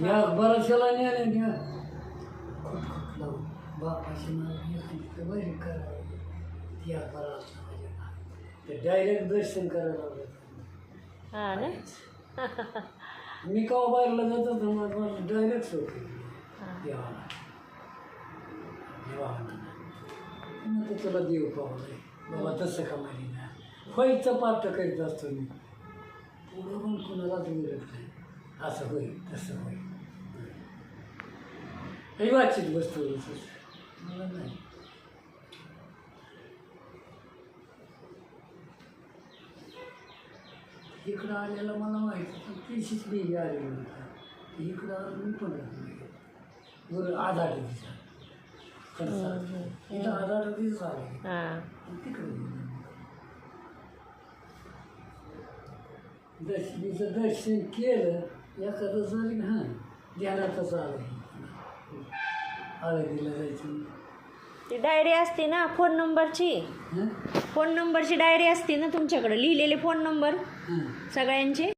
या बराचशाला न्या खूप लावून बापाशी मला बरी करावं या बराच ते डायरेक्ट दर्शन करायला लावलं. हा ना. मी केव्हा बाहेरला जातो तर मला डायरेक्ट होतो देवाला मग ते तुला देव पावलं बाबा तसं कमाली ना व्हायचं पार्ट करीत असतो मी पुढं पण कुणालाच विरत नाही असं होईल तसं होईल हे वाचित वस्तू मला नाही. इकडं आलेला मला माहिती पण तीशीच बेबी आलेली होता इकडं आलं मी पण बरं आधार इथं आधार दिवस आले तिकडे दर्शनीचं दर्शन केलं एखादं झालं हां ध्यानातच आलं आळंदीला जायचं. ती डायरी असते ना फोन नंबरची डायरी असते ना तुमच्याकडे लिहिलेले फोन नंबर सगळ्यांचे.